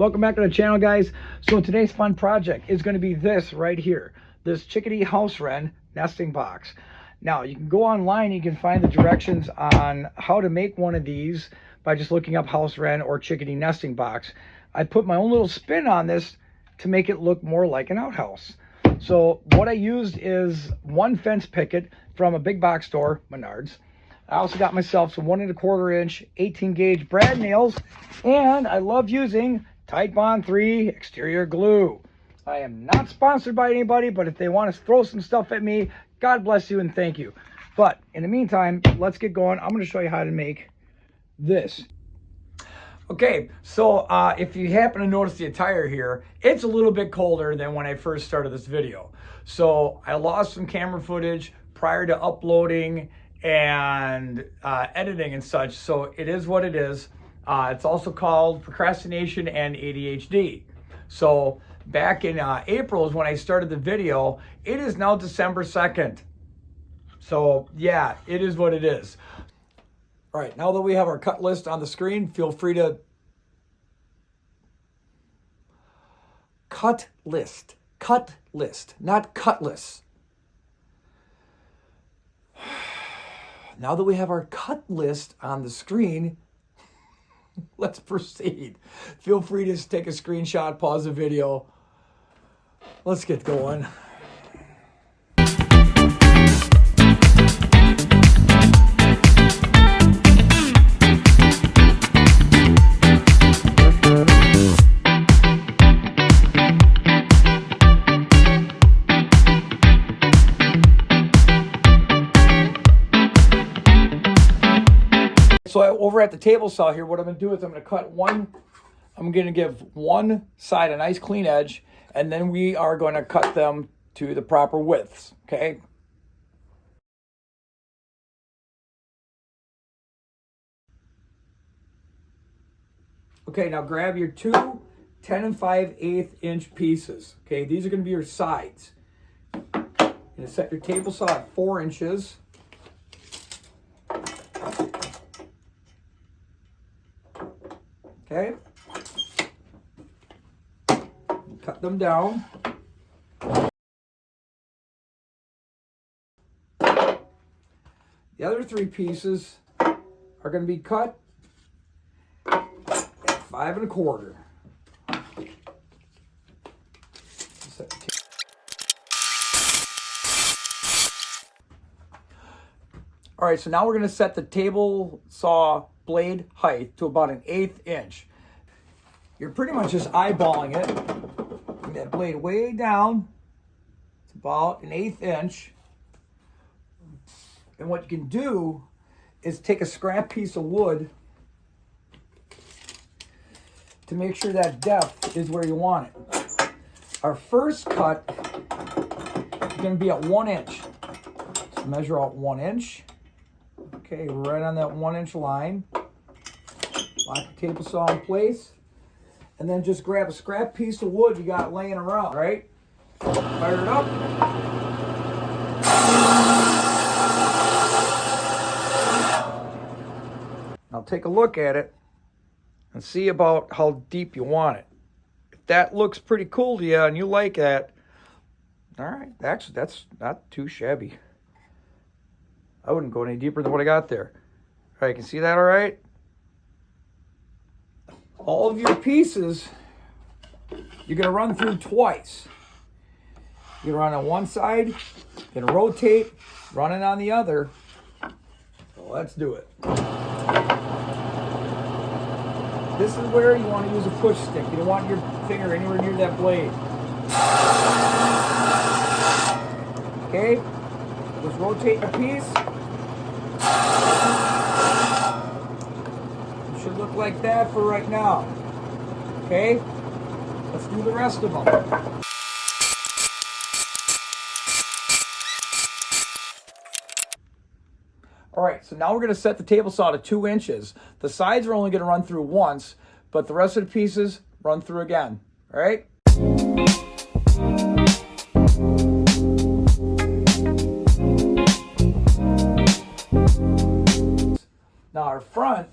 Welcome back to the channel, guys. So today's fun project is going to be this right here, this Chickadee House Wren nesting box. Now you can go online, you can find the directions on how to make one of these by just looking up House Wren or Chickadee nesting box. I put my own little spin on this to make it look more like an outhouse. So what I used is one fence picket from a big box store, Menards. I also got myself some 1 1/4 inch 18 gauge brad nails, and I love using Tite Bond 3 exterior glue. I am not sponsored by anybody, but if they want to throw some stuff at me, God bless you and thank you. But in the meantime, let's get going. I'm going to show you how to make this. Okay, so if you happen to notice the attire here, it's a little bit colder than when I first started this video. So I lost some camera footage prior to uploading and editing and such, so it is what it is. It's also called procrastination and ADHD. So back in April is when I started the video. It is now December 2nd. So yeah, it is what it is. All right, now that we have our cut list on the screen, feel free to cut list, not cutlass. Now that we have our cut list on the screen, let's proceed. Feel free to take a screenshot, pause the video. Let's get going. So over at the table saw here, what I'm going to do is I'm going to give one side a nice clean edge, and then we are going to cut them to the proper widths, okay? Okay, now grab your two 10 5/8 inch pieces, okay? These are going to be your sides. You're going to set your table saw at 4 inches. Okay, cut them down. The other 3 pieces are going to be cut at 5 1/4. All right, so now we're going to set the table saw blade height to about 1/8 inch. You're pretty much just eyeballing it. Bring that blade way down. It's about 1/8 inch. And what you can do is take a scrap piece of wood to make sure that depth is where you want it. Our first cut is going to be at 1 inch. So measure out 1 inch. Okay, right on that 1 inch line. Lock the table saw in place. And then just grab a scrap piece of wood you got laying around, right? Fire it up. Now take a look at it and see about how deep you want it. If that looks pretty cool to you and you like that, all right, actually that's not too shabby. I wouldn't go any deeper than what I got there. All right, you can see that all right? All of your pieces, you're going to run through twice. You're going to run on one side, you're going to rotate, run it on the other. So let's do it. This is where you want to use a push stick. You don't want your finger anywhere near that blade. Okay, just rotate the piece. Should look like that for right now. Okay, let's do the rest of them. All right, so now we're going to set the table saw to 2 inches. The sides are only going to run through once, but the rest of the pieces run through again. All right. Now our front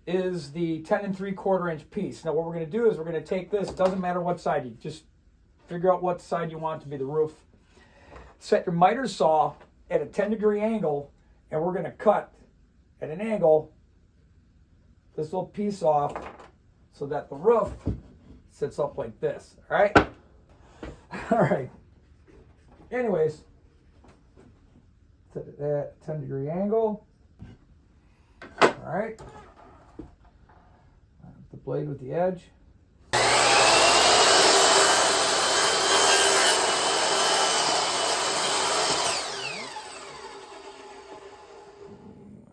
is the 10 3/4 inch piece. Now what we're going to do is we're going to take this, doesn't matter what side, you just figure out what side you want to be the roof. Set your miter saw at a 10-degree angle, and we're going to cut at an angle this little piece off so that the roof sits up like this. All right? All right. Anyways, set it at 10-degree angle. All right. The blade with the edge.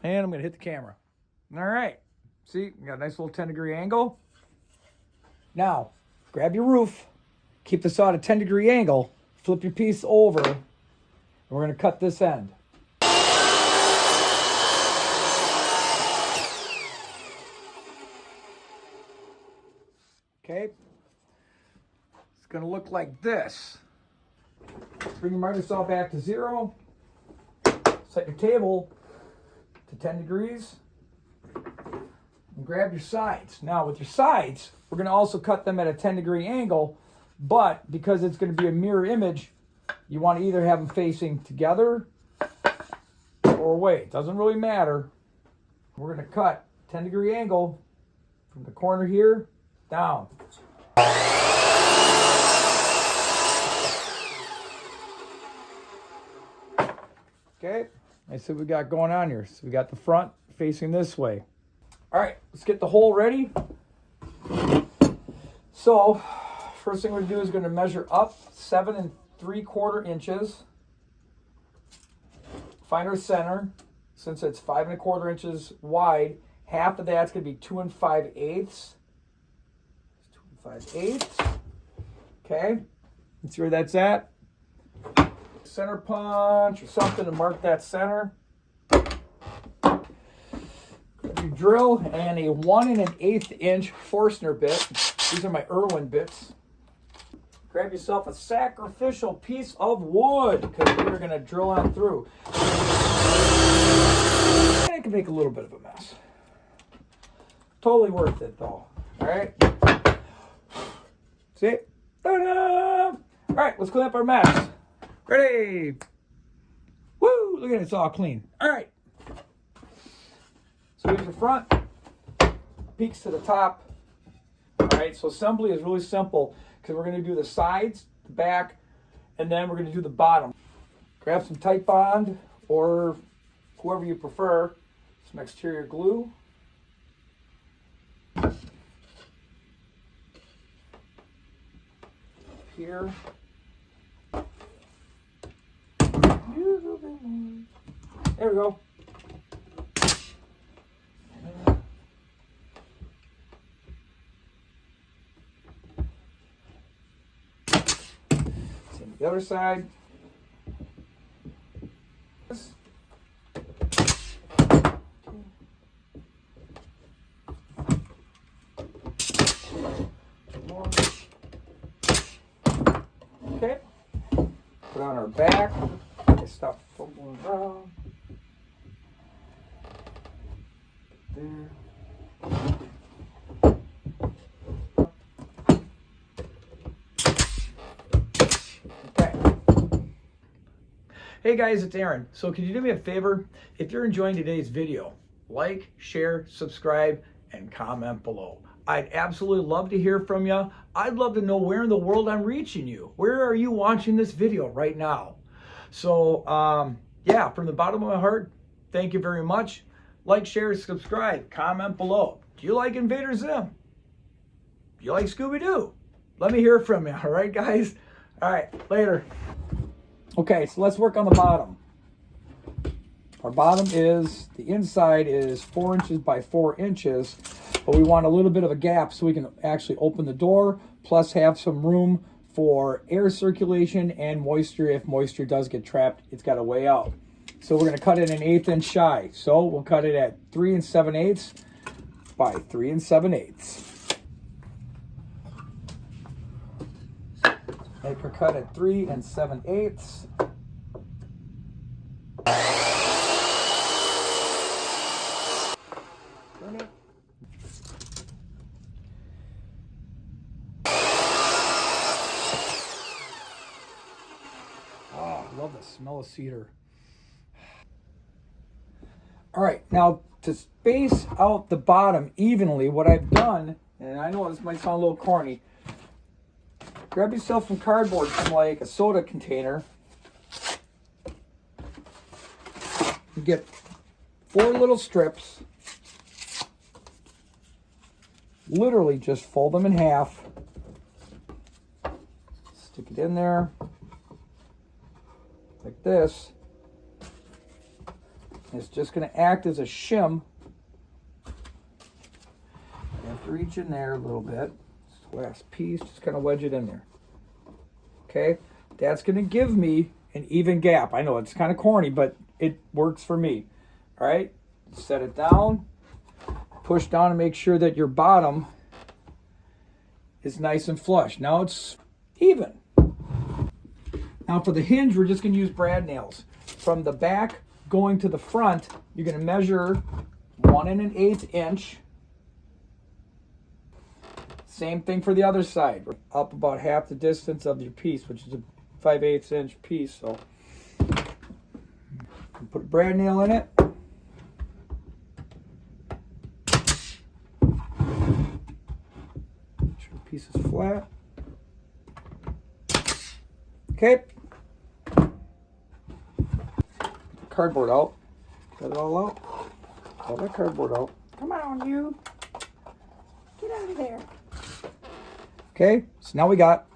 And I'm going to hit the camera. All right. See, we got a nice little 10-degree angle. Now, grab your roof, keep the saw at a 10-degree angle, flip your piece over, and we're going to cut this end. Okay. It's going to look like this. Bring your miter saw back to 0. Set your table to 10 degrees. And grab your sides. Now with your sides, we're going to also cut them at a 10-degree angle, but because it's going to be a mirror image, you want to either have them facing together or away. It doesn't really matter. We're going to cut 10-degree angle from the corner here down. Okay, let's see what we got going on here. So we got the front facing this way. All right, let's get the hole ready. So, first thing we're gonna do is gonna measure up 7 3/4 inches. Find our center. Since it's 5 1/4 inches wide, half of that's gonna be 2 5/8. 2 5/8. Okay, let's see where that's at. Center punch or something to mark that center. Your drill and a 1 1/8 inch Forstner bit. These are my Irwin bits. Grab yourself a sacrificial piece of wood because we're going to drill on through. And it can make a little bit of a mess. Totally worth it though. All right. See? Ta-da! All right, let's clean up our mess. Ready? Woo! Look at it, it's all clean. All right. So here's the front, peaks to the top. All right, so assembly is really simple because we're going to do the sides, the back, and then we're going to do the bottom. Grab some tight bond or whoever you prefer, some exterior glue. Here. There we go. Same the other side. Okay. Put on our back. Stop fumbling around. There. Okay. Hey guys, it's Aaron. So could you do me a favor? If you're enjoying today's video, like, share, subscribe, and comment below. I'd absolutely love to hear from you. I'd love to know where in the world I'm reaching you. Where are you watching this video right now? So, yeah, from the bottom of my heart, thank you very much. Like, share, subscribe, comment below. Do you like Invader Zim? Do you like Scooby-Doo? Let me hear from you, all right, guys? All right, later. Okay, so let's work on the bottom. Our bottom is, the inside is 4 inches by 4 inches, but we want a little bit of a gap so we can actually open the door, plus have some room for air circulation and moisture. If moisture does get trapped, it's got a way out. So we're going to cut it an 1/8 inch shy. So we'll cut it at 3 7/8 by 3 7/8. Make her cut at 3 7/8. cedar. All right, now to space out the bottom evenly, what I've done, and I know this might sound a little corny, grab yourself some cardboard from like a soda container. You get 4 little strips. Literally just fold them in half. Stick it in there like this. It's just going to act as a shim. You have to reach in there a little bit. This last piece, just kind of wedge it in there. Okay, that's going to give me an even gap. I know it's kind of corny, but it works for me. All right, set it down. Push down and make sure that your bottom is nice and flush. Now it's even. Now for the hinge, we're just going to use brad nails. From the back going to the front, you're going to measure 1 1/8 inch. Same thing for the other side. Up about half the distance of your piece, which is a 5/8 inch piece. So put a brad nail in it. Make sure the piece is flat. Okay. Cardboard out. Got it all out. Got that cardboard out. Come on, you. Get out of there. Okay, so now we got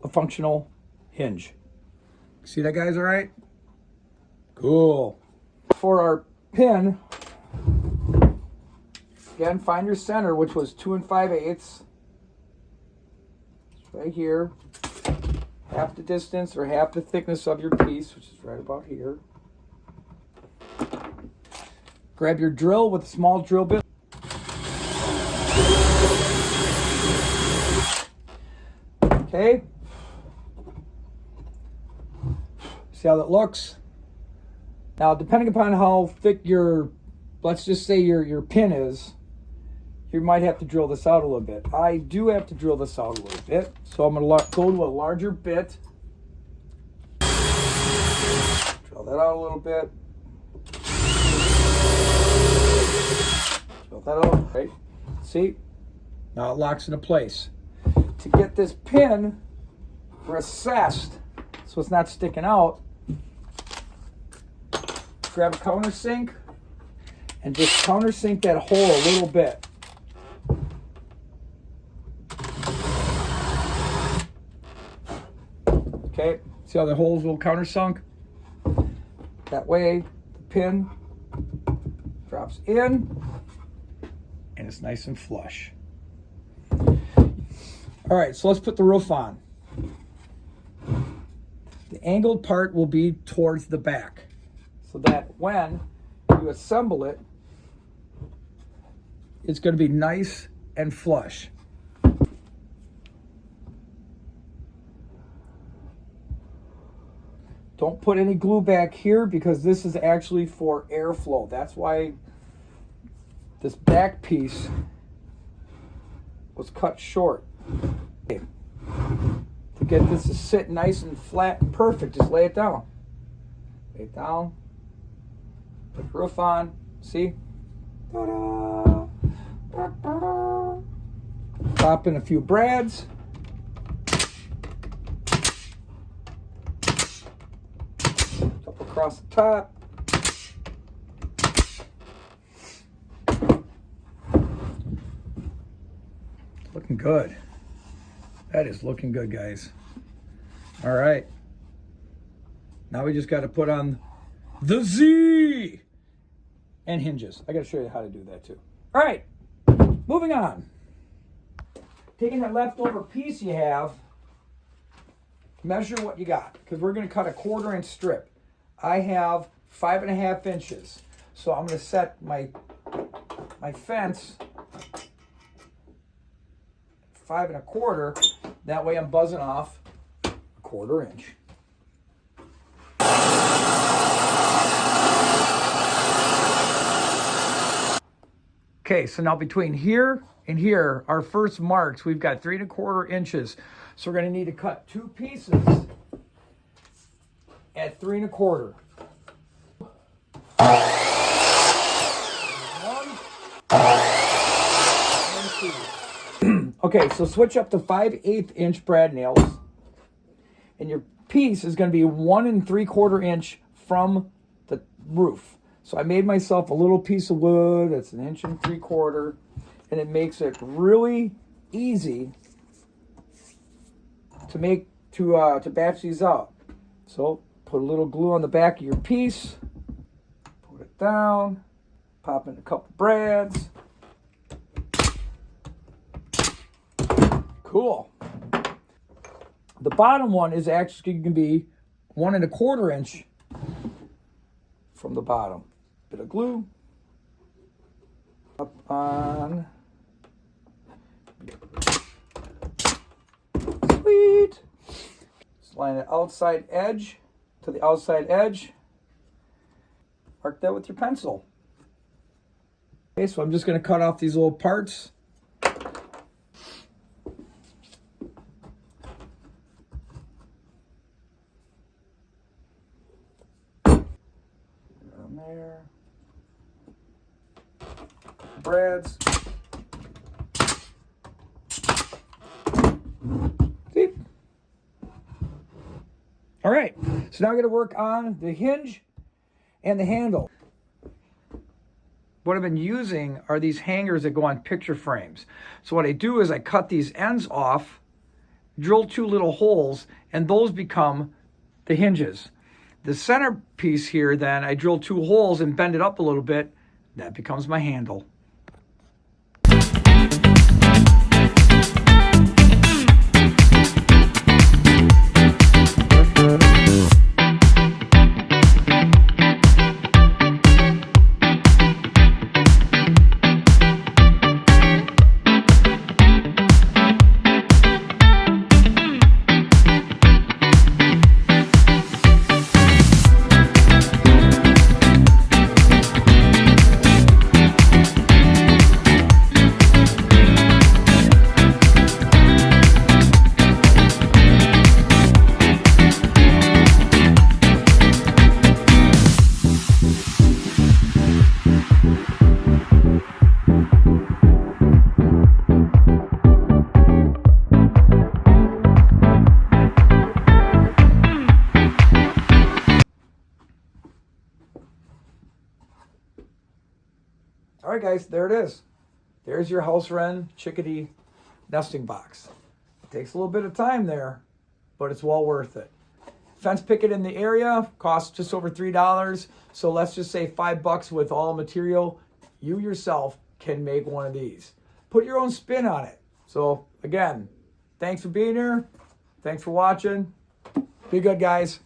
a functional hinge. See that, guys, all right? Cool. For our pin, again, find your center, which was 2 5/8. It's right here. Half the distance or half the thickness of your piece, which is right about here. Grab your drill with a small drill bit. Okay. See how that looks? Now, depending upon how thick your, let's just say your pin is, you might have to drill this out a little bit. I do have to drill this out a little bit, so I'm going to go to a larger bit. Drill that out a little bit. Drill that out, right? See? Now it locks into place. To get this pin recessed so it's not sticking out, grab a countersink and just countersink that hole a little bit. Okay, see how the hole's a little countersunk? That way the pin drops in and it's nice and flush. All right, so let's put the roof on. The angled part will be towards the back so that when you assemble it, it's going to be nice and flush. Don't put any glue back here because this is actually for airflow. That's why this back piece was cut short. Okay. To get this to sit nice and flat and perfect, just lay it down. Lay it down. Put the roof on. See? Ta-da! Ta-da! Drop in a few brads. Up across the top. Looking good. That is looking good, guys. All right. Now we just got to put on the Z and hinges. I got to show you how to do that too. All right. Moving on. Taking that leftover piece you have, measure what you got because we're going to cut a 1/4 inch strip. I have 5 1/2 inches. So I'm going to set my fence 5 1/4. That way I'm buzzing off a 1/4 inch. Okay, so now between here and here, our first marks, we've got 3 1/4 inches. So we're going to need to cut 2 pieces at 3 1/4. Okay, so switch up to 5/8 inch brad nails, and your piece is going to be 1 3/4 inch from the roof. So I made myself a little piece of wood that's 1 3/4 inch, and it makes it really easy to batch these out. So put a little glue on the back of your piece, put it down, pop in a couple brads. Cool. The bottom one is actually going to be 1 1/4 inch from the bottom. Bit of glue up on. Sweet. Just line the outside edge to the outside edge. Mark that with your pencil. Okay, so I'm just going to cut off these little parts. There. Brads. See? All right, so now I'm going to work on the hinge and the handle. What I've been using are these hangers that go on picture frames. So what I do is I cut these ends off, drill 2 little holes, and those become the hinges. The center piece here, then, I drill 2 holes and bend it up a little bit. That becomes my handle. All right, guys, there it is. There's your House Wren Chickadee nesting box. It takes a little bit of time there, but it's well worth it. Fence picket in the area costs just over $3. So let's just say $5 with all material. You yourself can make one of these. Put your own spin on it. So again, thanks for being here. Thanks for watching. Be good, guys.